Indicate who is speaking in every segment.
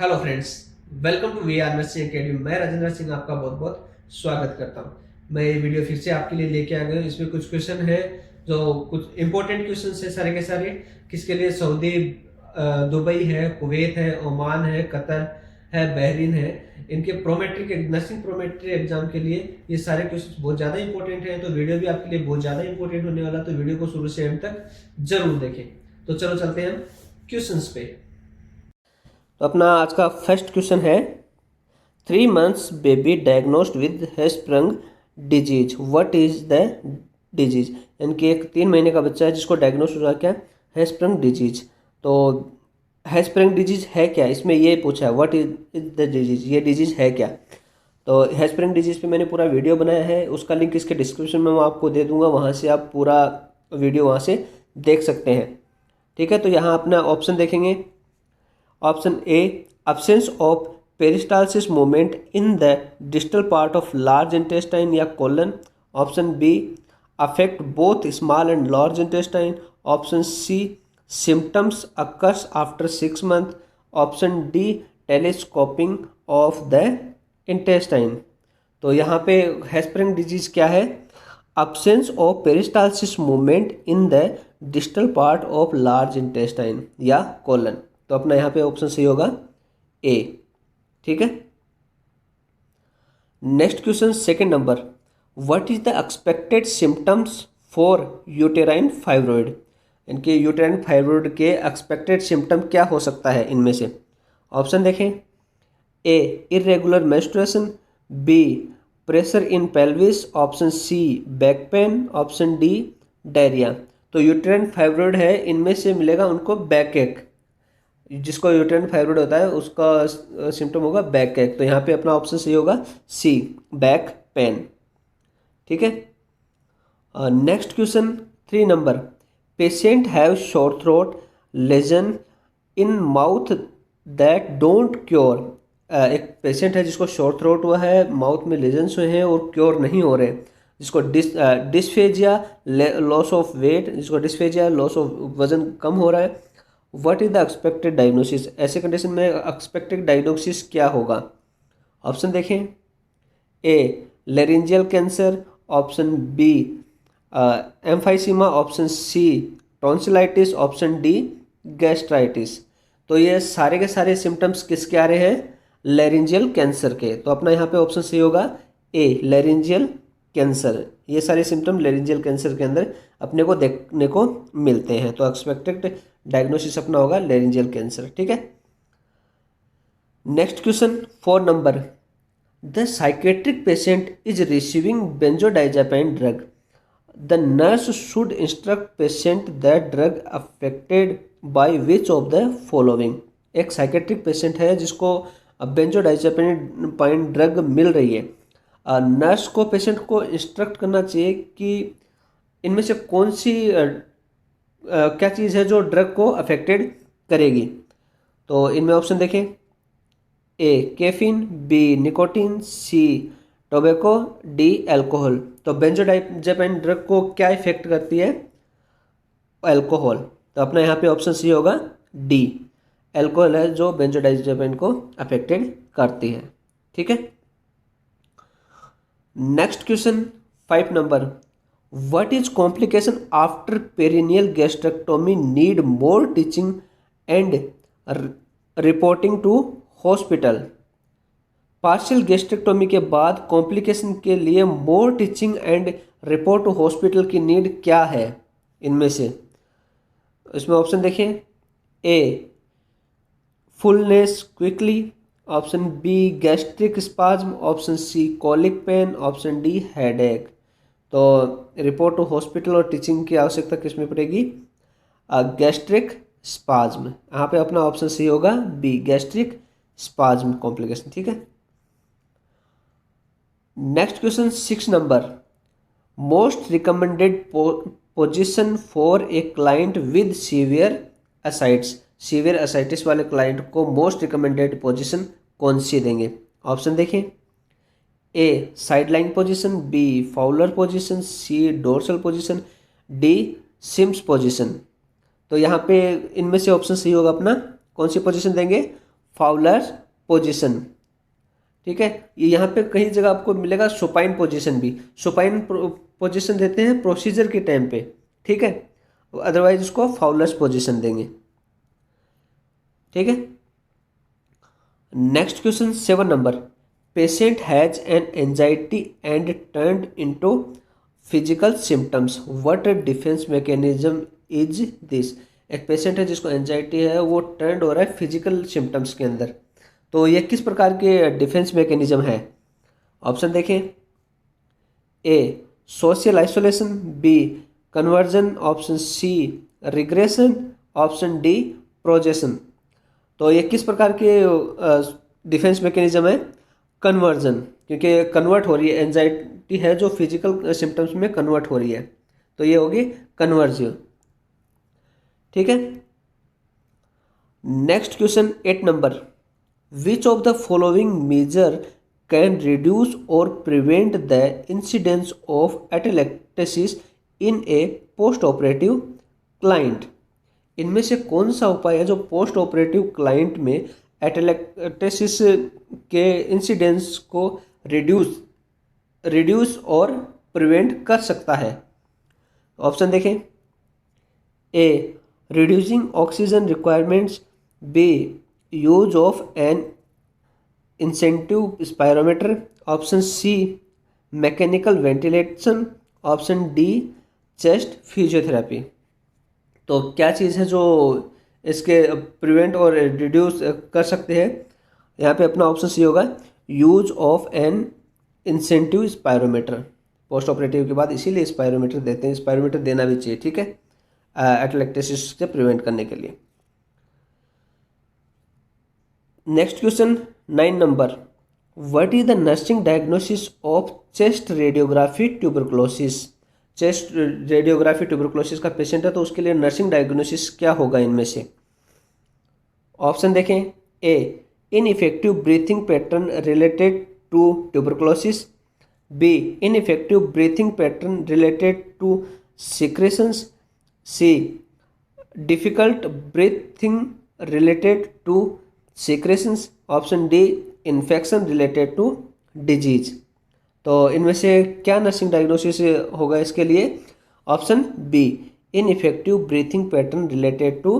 Speaker 1: Hello friends, welcome to we are nursing academy. मैं राजेंद्र सिंह आपका बहुत बहुत स्वागत करता हूं। मैं ये वीडियो फिर से आपके लिए लेके आ गया हूं। इसमें कुछ क्वेश्चन है जो कुछ इंपॉर्टेंट क्वेश्चन है सारे के सारे। किसके लिए? सऊदी, दुबई है, कुवैत है, ओमान है, कतर है, बहरीन है। इनके प्रोमेट्रिक नर्सिंग प्रोमेट्री एग्जाम के लिए ये सारे क्वेश्चन बहुत ज़्यादा इंपॉर्टेंट है। तो वीडियो भी आपके लिए बहुत ज़्यादा इंपॉर्टेंट होने वाला, तो वीडियो को शुरू से एंड तक जरूर देखें। तो चलो चलते हैं हम क्वेश्चंस पे। तो अपना आज का फर्स्ट क्वेश्चन है, 3 months baby diagnosed with Hirschsprung disease, what is the disease? यानी कि एक 3 महीने का बच्चा है जिसको डायग्नोस हुआ क्या? हैस्प्रंग डिजीज। तो हैस्प्रंग डिजीज है क्या? इसमें ये पूछा है व्हाट इज द डिजीज, ये डिजीज है क्या? तो हैस्प्रंग डिजीज पे मैंने पूरा वीडियो बनाया है, उसका लिंक इसके डिस्क्रिप्शन में मैं आपको दे दूंगा, वहाँ से आप पूरा वीडियो वहाँ से देख सकते हैं। ठीक है, तो यहाँ अपना ऑप्शन देखेंगे। Option A, absence of peristalsis movement in the distal part of large intestine या colon. Option B, affect both small and large intestine. Option C, symptoms occurs after 6 months. Option D, telescoping of the intestine. तो यहाँ पे हैस्प्रंग disease क्या है? absence of peristalsis movement in the distal part of large intestine या colon। तो अपना यहाँ पे ऑप्शन सही होगा ए। ठीक है, next question second number, what is the expected symptoms for uterine fibroid? इनके यूटेराइन फाइब्रॉइड के एक्सपेक्टेड सिम्टम क्या हो सकता है इनमें से? ऑप्शन देखें। A, irregular menstruation. B, pressure in pelvis. Option C, back pain. Option D, diarrhoea. तो यूटेराइन फाइब्रॉइड है, इनमें से मिलेगा उनको बैक एक। जिसको यूटेराइन फाइब्रॉइड होता है उसका सिम्टम होगा बैक एक। तो यहाँ पे अपना ऑप्शन सही होगा सी, बैक पेन। ठीक है, next question 3 number, patient have sore throat lesion in mouth that don't cure. एक पेशेंट है जिसको शोर थ्रोट हुआ है, माउथ में लेजन्स हुए हैं और क्योर नहीं हो रहे, जिसको डिस्फेजिया, लॉस ऑफ वेट, जिसको डिस्फेजिया लॉस ऑफ वजन कम हो रहा है। What is the expected diagnosis? ऐसे कंडीशन में एक्सपेक्टेड डायग्नोसिस क्या होगा? ऑप्शन देखें। A, laryngeal cancer. Option B, emphysema. Option C, tonsillitis. Option D, gastritis. तो ये सारे के सारे सिम्टम्स किसके आ रहे हैं? लेरिंजियल कैंसर के। तो अपना यहाँ पे ऑप्शन सही होगा ए, लेरिंजियल कैंसर। ये सारे सिम्टम लेरिंजियल कैंसर के अंदर अपने को देखने को मिलते हैं। तो एक्सपेक्टेड डायग्नोसिस अपना होगा लेरिंजियल कैंसर। ठीक है, next question 4 number, the psychiatric patient is receiving बेंजोडाइजापाइन drug, the nurse should instruct patient that drug affected by which of the following? एक साइकेट्रिक पेशेंट है जिसको बेंजोडाइजापाइन ड्रग मिल रही है, नर्स को पेशेंट को इंस्ट्रक्ट करना चाहिए कि इनमें से कौन सी क्या चीज़ है जो ड्रग को अफेक्टेड करेगी। तो इनमें ऑप्शन देखें। A, caffeine. B, nicotine. C, tobacco. D, alcohol. तो बेंजोडाइजापाइन ड्रग को क्या इफेक्ट करती है? अल्कोहल। तो अपना यहाँ पे ऑप्शन सी होगा डी, अल्कोहल है जो बेंजोडाइजापाइन को अफेक्टेड करती है। ठीक है, next question 5 number, what is complication after perineal gastrectomy need more teaching and reporting to hospital? Partial gastrectomy के बाद कॉम्प्लिकेशन के लिए more teaching and report to hospital की नीड क्या है इनमें से? इसमें ऑप्शन देखें। A, fullness quickly. Option B, gastric spasm. Option C, colic pain. Option D, headache. तो रिपोर्ट टू हॉस्पिटल और टीचिंग की आवश्यकता किस में पड़ेगी? Gastric spasm. यहाँ पे अपना ऑप्शन सी होगा बी, गैस्ट्रिक स्पाज्म कॉम्प्लिकेशन। ठीक है, next question 6 number, most recommended position for a client with severe ascites. Severe ascites वाले क्लाइंट को मोस्ट रिकमेंडेड पोजीशन कौन सी देंगे? ऑप्शन देखें। A, sideline position. B, Fowler position. C, dorsal position. D, Sims position. तो यहाँ पे इनमें से ऑप्शन सही होगा अपना, कौन सी पोजीशन देंगे? Fowler position. ठीक है, ये यहाँ पे कहीं जगह आपको मिलेगा सुपाइन पोजीशन भी। सुपाइन पोजीशन देते हैं प्रोसीजर के टाइम पे, ठीक है, अदरवाइज उसको फाउलर्स पोजीशन देंगे। ठीक है, next question 7 number, patient has an anxiety and turned into physical symptoms, what defence mechanism is this. एक पेशेंट है जिसको एंजाइटी है, वो टर्न्ड हो रहा है फिजिकल सिम्टम्स के अंदर, तो ये किस प्रकार के डिफेंस मैकेनिज्म है। ऑप्शन देखें, A social isolation, B conversion, option C regression, option D projection. तो ये किस प्रकार के डिफेंस मैकेनिज्म है, कन्वर्जन, क्योंकि कन्वर्ट हो रही है, एंजाइटी है जो फिजिकल सिम्टम्स में कन्वर्ट हो रही है, तो ये होगी कन्वर्जन। ठीक है, next question 8 number, which of the following measure can reduce और prevent the incidence of atelectasis in a post operative client. इनमें से कौन सा उपाय है जो पोस्ट ऑपरेटिव क्लाइंट में एटेलेक्टेसिस के इंसिडेंस को रिड्यूस और प्रिवेंट कर सकता है। ऑप्शन देखें, A reducing oxygen requirements, B use of an incentive spirometer, option C mechanical ventilation, option D chest physiotherapy. तो क्या चीज़ है जो इसके प्रिवेंट और रिड्यूस कर सकते हैं, यहाँ पे अपना ऑप्शन सी होगा, use of an incentive spirometer. Post operative के बाद इसीलिए स्पायरोमीटर देते हैं, स्पायरोमीटर देना भी चाहिए, ठीक है, एटेलेक्टेसिस से प्रिवेंट करने के लिए। Next question 9 number, what is the nursing diagnosis of chest radiography tuberculosis. Chest radiography tuberculosis का पेशेंट है तो उसके लिए नर्सिंग डायग्नोसिस क्या होगा इनमें से। ऑप्शन देखें, A ineffective breathing pattern related to tuberculosis, B ineffective breathing pattern related to secretions, C difficult breathing related to secretions, option D infection related to disease. तो इनमें से क्या नर्सिंग डायग्नोसिस होगा इसके लिए। Option B ineffective breathing pattern related to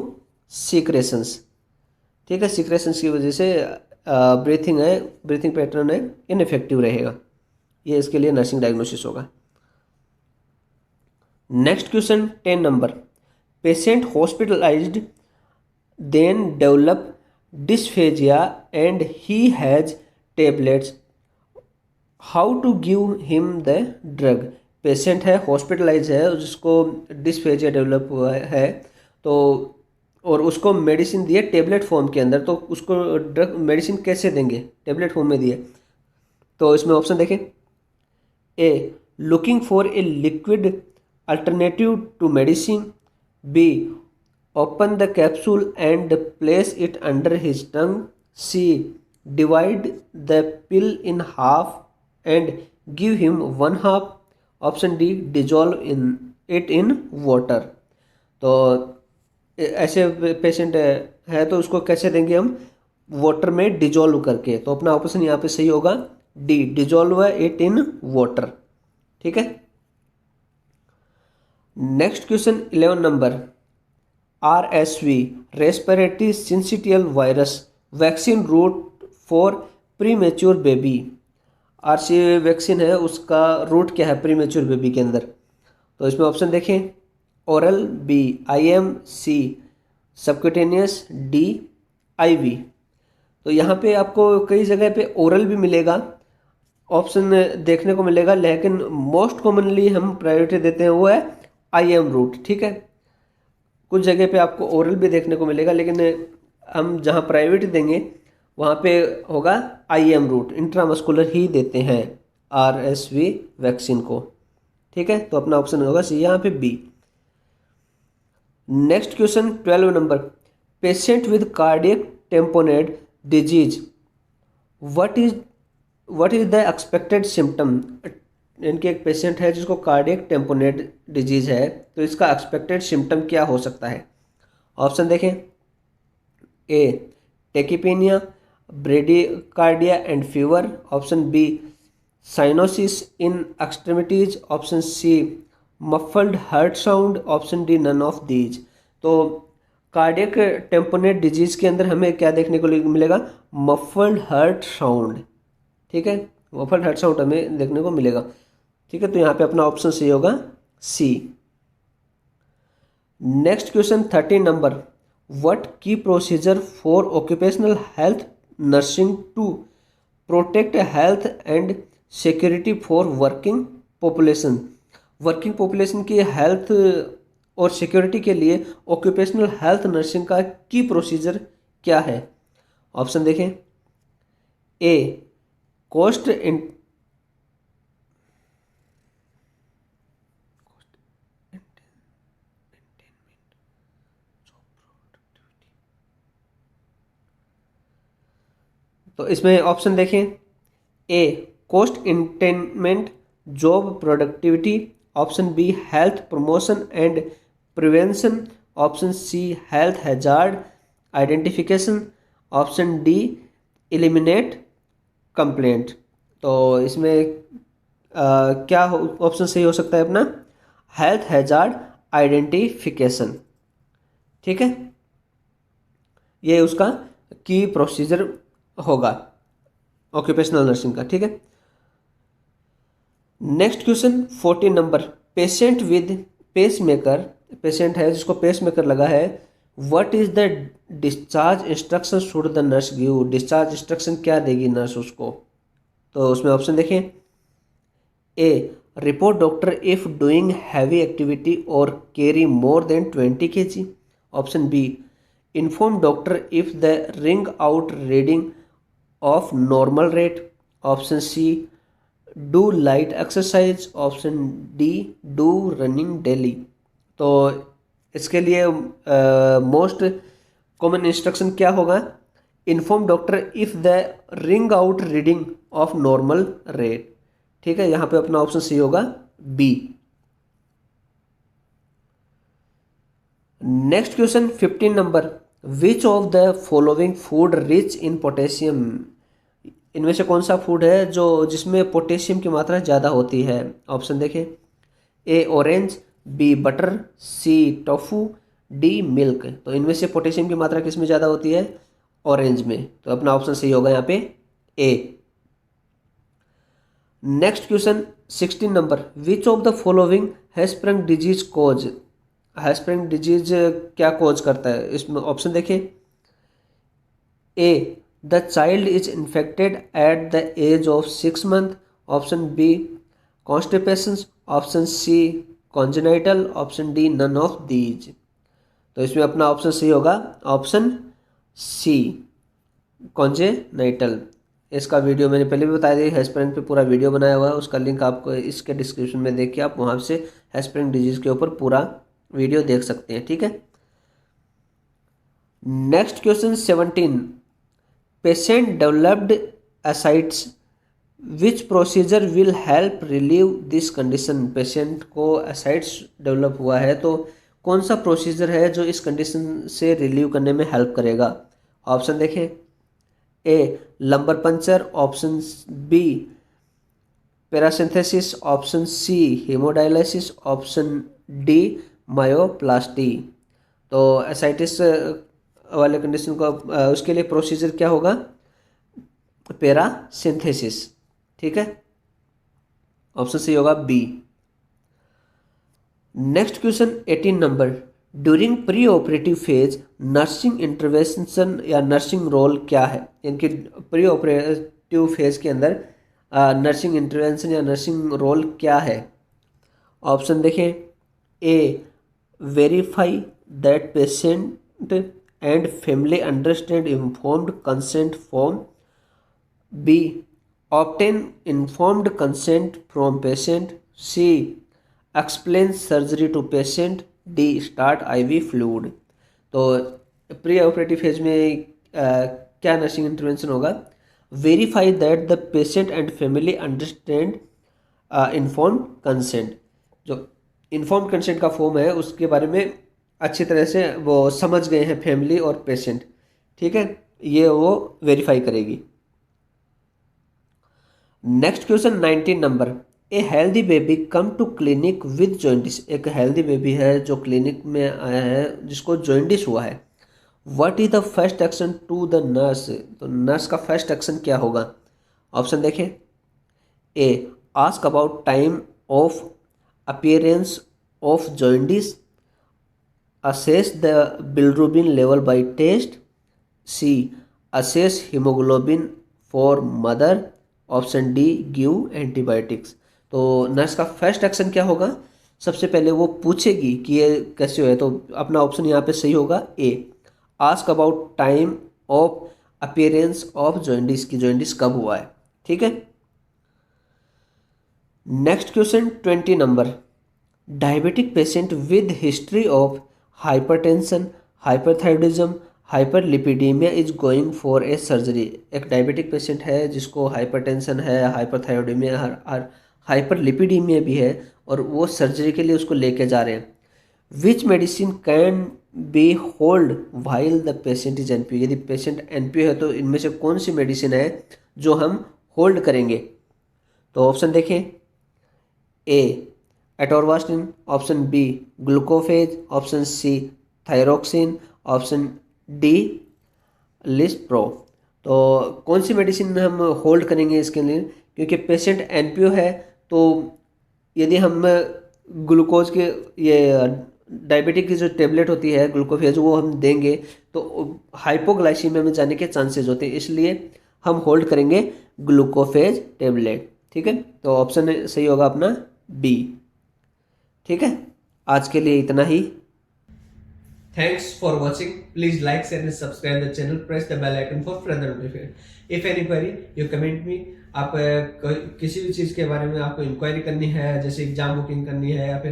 Speaker 1: secretions. ठीक है, secretions की वजह से ब्रीथिंग पैटर्न है इनइफेक्टिव रहेगा, ये इसके लिए नर्सिंग डायग्नोसिस होगा। Next question 10 number, patient hospitalized then develop dysphagia and he has tablets, how to give him the drug। Patient है, हॉस्पिटलाइज है, जिसको डिस्फेजिया डेवलप हुआ है, तो और उसको मेडिसिन दिए टेबलेट फॉर्म के अंदर, तो उसको ड्रग मेडिसिन कैसे देंगे, टेबलेट फॉर्म में दिए। तो इसमें ऑप्शन देखें, A looking for a liquid alternative to medicine, B open the capsule and place it under his tongue, C divide the pill in half and give him one half, option D dissolve it in water। तो ऐसे patient है तो उसको कैसे देंगे हम, water में dissolve करके। तो अपना ऑप्शन यहाँ पे सही होगा D dissolve it in water. ठीक है, next question 11 number, RSV respiratory syncytial virus vaccine route for premature baby. RSV vaccine है, उसका रूट क्या है प्रीमेच्योर बेबी के अंदर। तो इसमें ऑप्शन देखें, ओरल, बी IM, सी सबक्यूटेनियस, डी IV। तो यहाँ पे आपको कई जगह पे ओरल भी मिलेगा, ऑप्शन देखने को मिलेगा, लेकिन मोस्ट कॉमनली हम प्रायोरिटी देते हैं वो है IM रूट। ठीक है, कुछ जगह पे आपको ओरल भी देखने को मिलेगा, लेकिन हम जहाँ प्राइवेट देंगे वहाँ पे होगा IM रूट, इंट्रामस्कुलर ही देते हैं RSV वैक्सीन को। ठीक है, तो अपना ऑप्शन होगा सी यहाँ पे B. Next question 12 number, patient with cardiac tamponade disease, what is the expected symptom. इनके एक पेशेंट है जिसको कार्डियक टेम्पोनेट डिजीज है, तो इसका एक्सपेक्टेड सिम्टम क्या हो सकता है। ऑप्शन देखें, A tachypnoea, bradycardia and fever, option B cyanosis in extremities, option C muffled heart sound, option D none of these. तो कार्डियक टेम्पोनेट डिजीज के अंदर हमें क्या देखने को मिलेगा? Muffled heart sound. ठीक है, मफल्ड हार्ट साउंड हमें देखने को मिलेगा। ठीक है, तो यहाँ पे अपना ऑप्शन सही होगा C. Next question 13 number, what key procedure for occupational health nursing to protect health and security for working population. Working population की हेल्थ और सिक्योरिटी के लिए ऑक्यूपेशनल हेल्थ नर्सिंग का की प्रोसीजर क्या है? ऑप्शन देखें, ए कॉस्ट इन तो इसमें ऑप्शन देखें, A cost containment job productivity, option B health promotion and prevention, option C health hazard identification, option D eliminate complaint. तो इसमें क्या ऑप्शन सही हो सकता है अपना? Health hazard identification. ठीक है, ये उसका की प्रोसीजर होगा ऑक्यूपेशनल नर्सिंग का। ठीक है, next question 14 number, patient with pacemaker, patient है जिसको पेसमेकर लगा है, what is the discharge instruction should the nurse give. Discharge instruction क्या देगी नर्स उसको? तो उसमें ऑप्शन देखें, A report doctor if doing heavy activity और carry more than 20 kg, option B inform doctor if the ring out reading of normal rate, option C do light exercise, option D do running daily. तो इसके लिए most common instruction क्या होगा? Inform doctor if the ring out reading of normal rate. ठीक है, यहाँ पे अपना ऑप्शन सी होगा B. Next question 15 number, which of the following food rich in potassium. इनमें से कौन सा फूड है जो जिसमें पोटेशियम की मात्रा ज़्यादा होती है? ऑप्शन देखें, ए ऑरेंज, बी बटर, सी टोफू, डी मिल्क। तो इनमें से पोटेशियम की मात्रा किस में ज़्यादा होती है? ऑरेंज में। तो अपना ऑप्शन सही होगा यहाँ पे A. Next question 16 number, which of the following Hirschsprung disease cause. Hirschsprung disease क्या कोज करता है? इसमें ऑप्शन देखें, A the child is infected at the age of 6 month, option B constipation, option C congenital, option D none of these. तो इसमें अपना option सही होगा ऑप्शन सी कॉन्जेनाइटल। इसका वीडियो मैंने पहले भी बताया था, हैस्प्रिंग पे पूरा वीडियो बनाया हुआ है, उसका लिंक आपको इसके डिस्क्रिप्शन में देख के आप वहाँ से हैस्प्रिंग डिजीज के ऊपर पूरा वीडियो देख सकते हैं। ठीक है, next question 17, patient developed ascites, which procedure will help relieve this condition. Patient को एसाइट्स डेवलप हुआ है तो कौन सा प्रोसीजर है जो इस कंडीशन से रिलीव करने में हेल्प करेगा? ऑप्शन देखें, A lumbar puncture, option B paracentesis, option C haemodialysis, option D myoplasty. तो एसाइटिस वाले कंडीशन को उसके लिए प्रोसीजर क्या होगा? पैरासिंथेसिस। ठीक है, ऑप्शन सी होगा B. Next question 18 number, during pre operative phase nursing intervention या नर्सिंग रोल क्या है? इनके प्री ऑपरेटिव फेज के अंदर नर्सिंग इंटरवेंशन या नर्सिंग रोल क्या है? ऑप्शन देखें, A verify that patient and family understand informed consent from, B obtain informed consent from patient, C explain surgery to patient, D start IV fluid. तो pre operative phase में क्या nursing intervention होगा? Verify that the patient and family understand informed consent. जो informed consent का form है उसके बारे में अच्छी तरह से वो समझ गए हैं फैमिली और पेशेंट। ठीक है, ये वो वेरीफाई करेगी। Next question 19 number, a healthy baby come to clinic with jaundice. एक हेल्दी बेबी है जो क्लिनिक में आया है जिसको जॉइंटिस हुआ है। What is the first action to the nurse. तो नर्स का फर्स्ट एक्शन क्या होगा? ऑप्शन देखें। A, ask about time of appearance of jaundice, assess the bilirubin level by test, C, assess haemoglobin for mother, option D, give antibiotics. तो nurse का first action क्या होगा? सबसे पहले वो पूछेगी कि ये कैसे हुआ है, तो अपना ऑप्शन यहाँ पे सही होगा A, ask about time of appearance of jaundice, की जॉइंटिस कब हुआ है। ठीक है। Next question 20 number, diabetic patient with history of hypertension, hyperthyroidism, hyperlipidaemia is going for a surgery. एक डायबिटिक पेशेंट है जिसको हाइपरटेंशन है, हाइपरथायरॉयडिमिया, हाइपरलिपिडीमिया भी है और वो सर्जरी के लिए उसको लेके जा रहे हैं। Which medicine can be hold while the patient is NPO. यदि पेशेंट एनपीओ है तो इनमें से कौन सी मेडिसिन है जो हम होल्ड करेंगे? तो ऑप्शन देखें। A, atorvastatin, option B, Glucophage, option C, thyroxine, option D, lispro. तो कौन सी मेडिसिन हम होल्ड करेंगे इसके लिए? क्योंकि पेशेंट एनपीओ है तो यदि हम ग्लूकोज के ये डायबिटिक की जो टेबलेट होती है ग्लूकोफेज वो हम देंगे तो हाइपोग्लाइसीमिया में जाने के चांसेस होते हैं, इसलिए हम होल्ड करेंगे ग्लूकोफेज टेबलेट। ठीक है, तो ऑप्शन सही होगा अपना बी। ठीक है, आज के लिए इतना ही। Thanks for watching. Please like, share and subscribe the channel. Press the bell icon for further notification. If any query, you comment me. आप किसी भी चीज़ के बारे में आपको इंक्वायरी करनी है, जैसे एग्जाम बुकिंग करनी है या फिर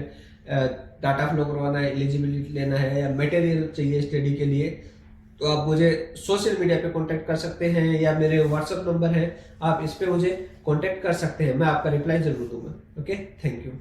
Speaker 1: डाटा फ्लो करवाना है, एलिजिबिलिटी लेना है या मटेरियल चाहिए स्टडी के लिए, तो आप मुझे सोशल मीडिया पे कांटेक्ट कर सकते हैं या मेरे व्हाट्सएप नंबर है, आप इस पे मुझे कांटेक्ट कर सकते हैं। मैं आपका रिप्लाई जरूर दूंगा। Okay, thank you.